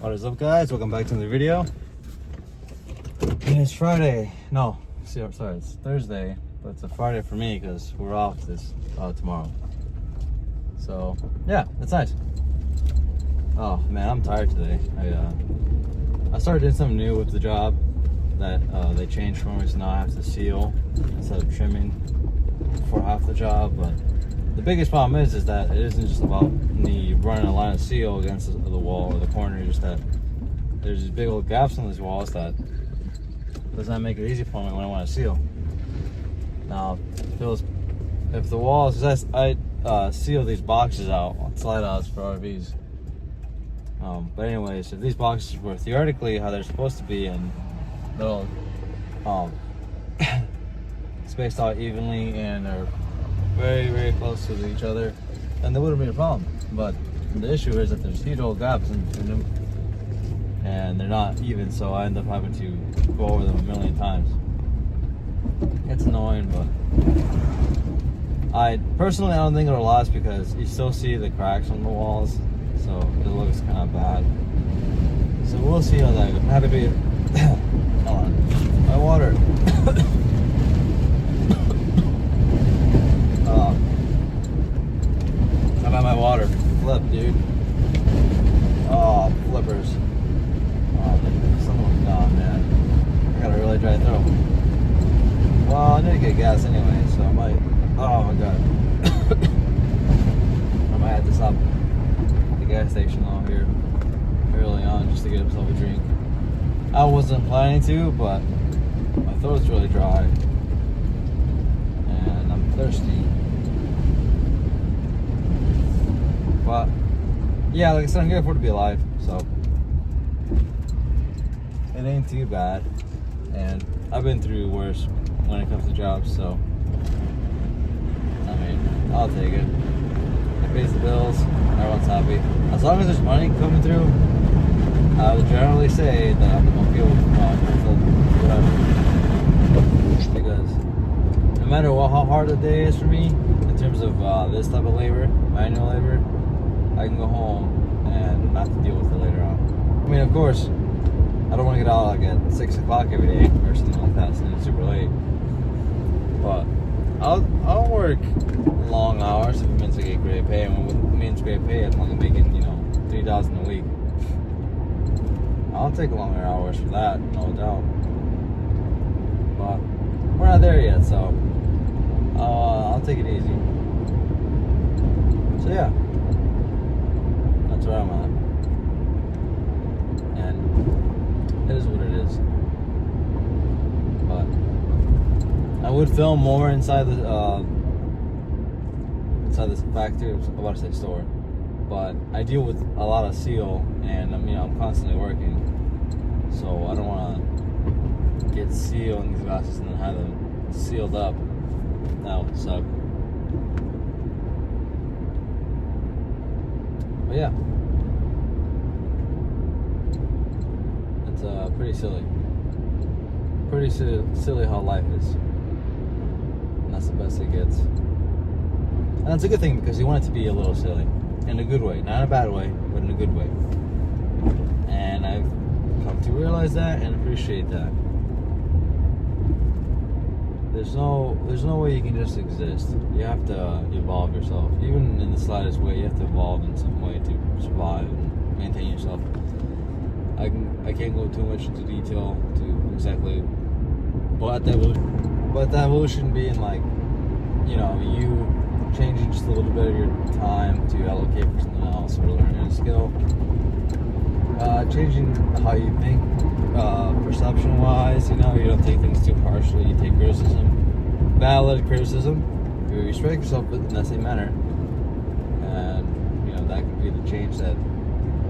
What is up, guys? Welcome back to the video. And it's Friday. No, sorry, it's Thursday, but it's a Friday for me because we're off tomorrow. So yeah, it's nice. Oh man, I'm tired today. I started doing something new with the job that they changed for me, so now I have to seal instead of trimming for half the job. But the biggest problem is that it isn't just about me running a line of seal against the wall or the corner. It's just that there's these big old gaps on these walls that does not make it easy for me when I want to seal. Now, if the walls, I seal these boxes out on slide outs for RVs. But anyways, if these boxes were theoretically how they're supposed to be and little spaced out evenly and are very, very close to each other, then there wouldn't be a problem. But the issue is that there's huge old gaps in between them and they're not even, so I end up having to go over them a million times. It's annoying, but I don't think it'll last because you still see the cracks on the walls, so it looks kind of bad. So we'll see how that goes. I'm happy to be hold on, my water. How about my water? Flip, dude. Oh, flippers. Oh, someone's gone, man. I got a really dry throat. Well, I need to get gas anyway, so I might. Oh my god. I might have to stop at the gas station out here early on just to get myself a drink. I wasn't planning to, but my throat's really dry and I'm thirsty. But yeah, like I said, I'm grateful to be alive, so it ain't too bad. And I've been through worse when it comes to jobs, so I mean, I'll take it. It pays the bills, everyone's happy. As long as there's money coming through, I would generally say that I'm okay with whatever. Because no matter how hard the day is for me, in terms of this type of labor, manual labor, I can go home and not have to deal with it later on. I mean, of course, I don't want to get out like at 6 o'clock every day or something like that, so it's super late. But I'll work long hours if it means I get great pay. And when it means great pay, I'm only making, $3,000 a week. I'll take longer hours for that, no doubt. But we're not there yet, so I'll take it easy. So yeah, that's where I'm at. And it is what it is. But I would film more inside this factory. I was about to say store, but I deal with a lot of seal, and I'm constantly working, so I don't want to get seal in these glasses and then have them sealed up. That would suck. But yeah, it's pretty silly. Pretty silly how life is. And that's the best it gets. And that's a good thing because you want it to be a little silly. In a good way. Not in a bad way, but in a good way. And I've come to realize that and appreciate that. There's no way you can just exist. You have to evolve yourself. Even in the slightest way, you have to evolve in some way to survive and maintain yourself. I can't go too much into detail to exactly what that evolution being like, you changing just a little bit of your time to allocate for something else or learning a skill. Changing how you think, perception-wise, you don't take things too harshly, you take criticism, valid criticism, you respect yourself in that same manner. And, that can be the change that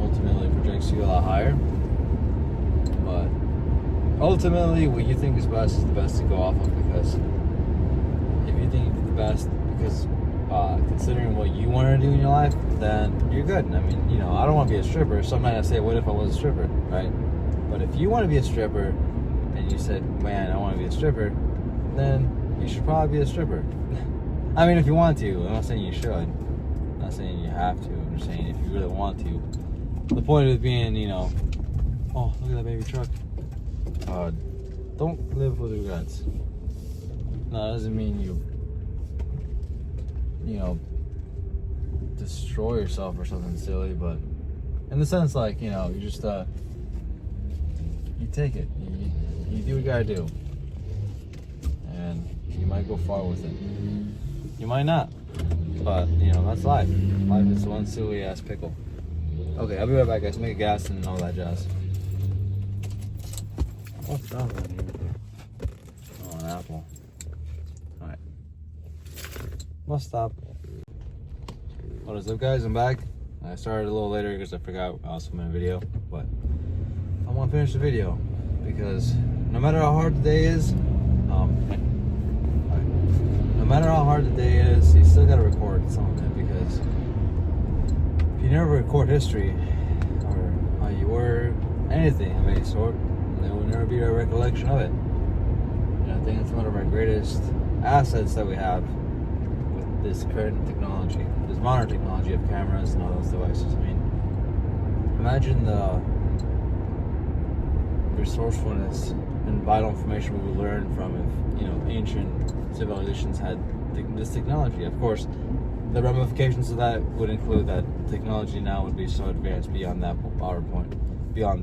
ultimately projects you a lot higher. But ultimately, what you think is best is the best to go off of, because if you think you did the best, because considering what you want to do in your life, then you're good. I mean, I don't want to be a stripper. Some might say, what if I was a stripper, right? But if you want to be a stripper, and you said, man, I want to be a stripper, then you should probably be a stripper. I mean, if you want to. I'm not saying you should. I'm not saying you have to. I'm just saying if you really want to, the point of it being, oh, look at that baby truck. Don't live with regrets. No, that doesn't mean you destroy yourself or something silly, but in the sense, like, you just, you take it. You do what you gotta do. And you might go far with it. You might not. But, that's life. Life is one silly ass pickle. Okay, I'll be right back, guys. Make a gas and all that jazz. What's that one here? Oh, an apple. Alright. What's up? What is up, guys? I'm back. I started a little later because I forgot I was filming a video, but I want to finish the video because no matter how hard the day is, you still gotta record some of it, because if you never record history or how you were, anything of any sort, there will never be a recollection of it. And I think it's one of our greatest assets that we have with this current technology, this modern technology of cameras and all those devices. I mean, imagine the resourcefulness and vital information we would learn from if ancient civilizations had this technology. Of course, the ramifications of that would include that technology now would be so advanced beyond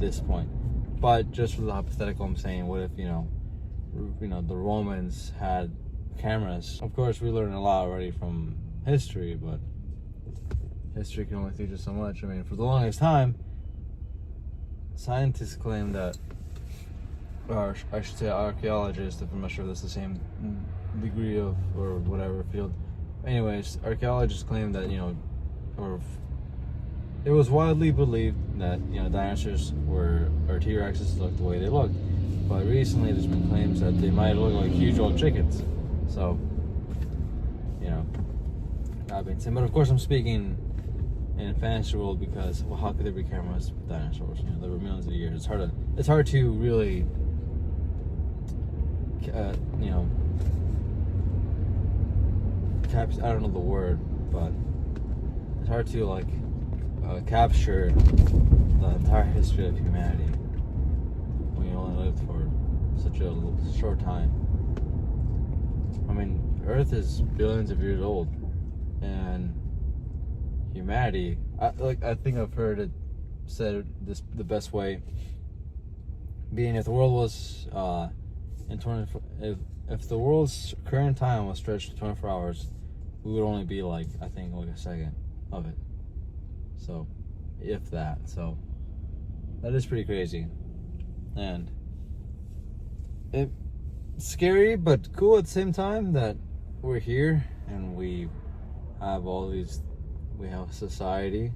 this point. But just for the hypothetical, I'm saying, what if the Romans had cameras? Of course, we learn a lot already from history, but history can only teach us so much. I mean, for the longest time, scientists claim that, or I should say archaeologists, if I'm not sure if that's the same degree of, or whatever field. Anyways, archaeologists claim that, it was widely believed that, dinosaurs or T-Rexes looked the way they looked. But recently there's been claims that they might look like huge old chickens. So, that being said, but of course I'm speaking in a fantasy world because, well, how could there be cameras with dinosaurs? There were millions of years. It's hard to really, I don't know the word, but it's hard to capture the entire history of humanity when you only lived for such a short time. I mean, Earth is billions of years old, and humanity, I think I've heard it said the best way, being if the world was if the world's current time was stretched to 24 hours, we would only be a second of it. So, if that. So, that is pretty crazy. And it's scary but cool at the same time that we're here and we have we have society,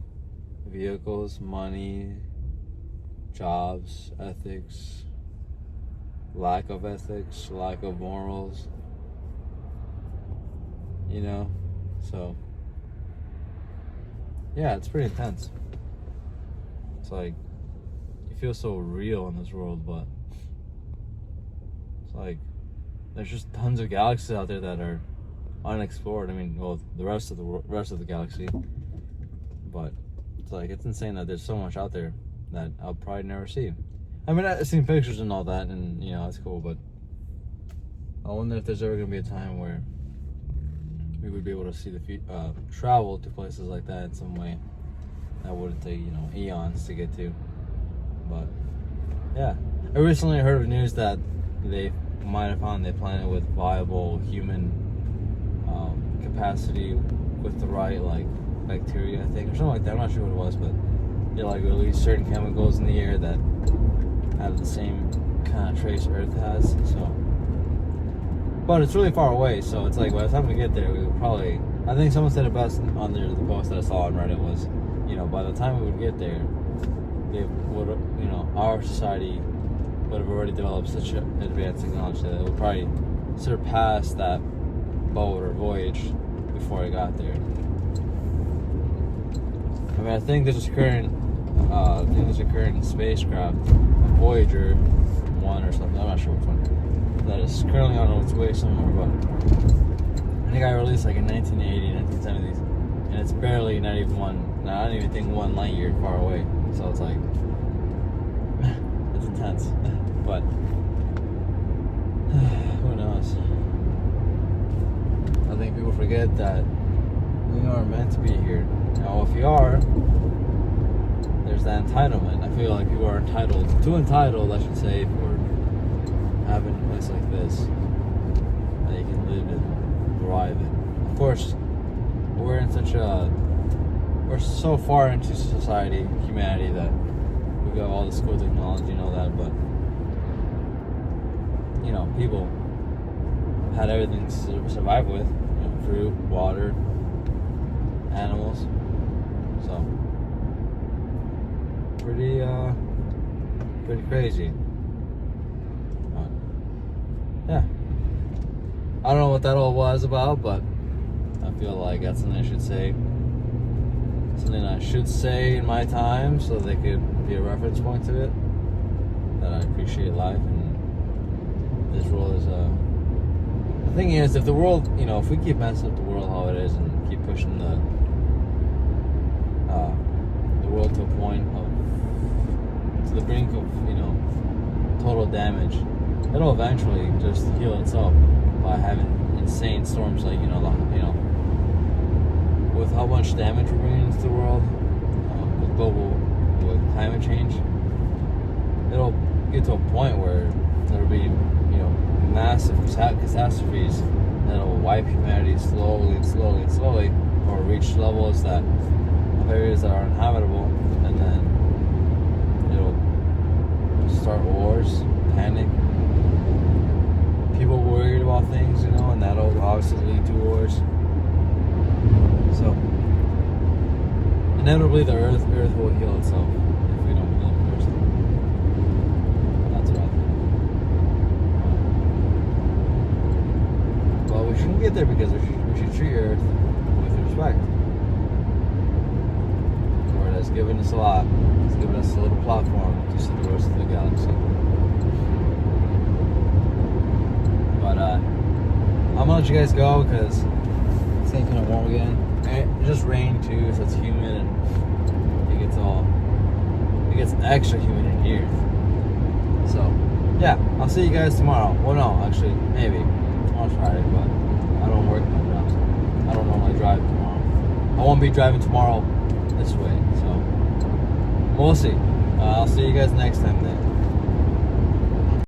vehicles, money, jobs, ethics, lack of ethics, lack of morals, so yeah, it's pretty intense. It's like you feel so real in this world, but it's like there's just tons of galaxies out there that are unexplored. I mean, well, the rest of the galaxy, but it's insane that there's so much out there that I'll probably never see. I mean, I've seen pictures and all that, and that's cool, but I wonder if there's ever gonna be a time where we would be able to see travel to places like that in some way that wouldn't take eons to get to. But yeah, I recently heard of news that they might have found a planet with viable human capacity with the right bacteria, I think, or something like that. I'm not sure what it was, but they release certain chemicals in the air that have the same kind of trace Earth has. So, but it's really far away, so it's by the time we get there, we would probably, I think someone said it best under the post that I saw on Reddit was, by the time we would get there, they would, our society would have already developed such advanced technology that it would probably surpass that boat or voyage before it got there. I mean, I think there's a current spacecraft, Voyager 1 or something, I'm not sure which one, that is currently on its way somewhere, but I think I released in 1980, 1970s, and it's barely I don't even think 1 light year far away. So it's like, it's intense. But who knows? I think people forget that we are meant to be here. Now, if you are, there's that entitlement. I feel like people are entitled, I should say, for having a place like this that you can live and thrive in. Of course, we're so far into society, humanity, that we've got all this cool technology and all that, but you know, people had everything to survive with, you know, fruit, water, animals. So pretty crazy. But, yeah, I don't know what that all was about, but I feel like that's something I should say. Something I should say in my time, so they could be a reference point to it. That I appreciate life, and this world is the thing is, if the world, you know, if we keep messing up the world how it is and keep pushing the world to a point of, to the brink of, you know, total damage, it'll eventually just heal itself by having insane storms like, you know, with how much damage we're bringing into the world, with climate change, it'll get to a point where there'll be, you know, massive catastrophes that'll wipe humanity slowly, or reach levels that of areas that are uninhabitable, and then it'll start wars, panic, people worried about things, you know, and that'll obviously lead to wars. So inevitably the earth will heal itself if we don't heal it first. That's what I think. Well, we shouldn't get there because we should treat Earth with respect. Lord has given us a lot. He's given us a little platform to see the rest of the galaxy. But I'm gonna let you guys go because it's getting kind of warm again. It just rained too, so it's humid, and it gets extra humid in here. So yeah, I'll see you guys tomorrow. Well, no, actually, maybe tomorrow's Friday, but I don't work my job, so I don't normally drive tomorrow. I won't be driving tomorrow this way, so we'll see. I'll see you guys next time then.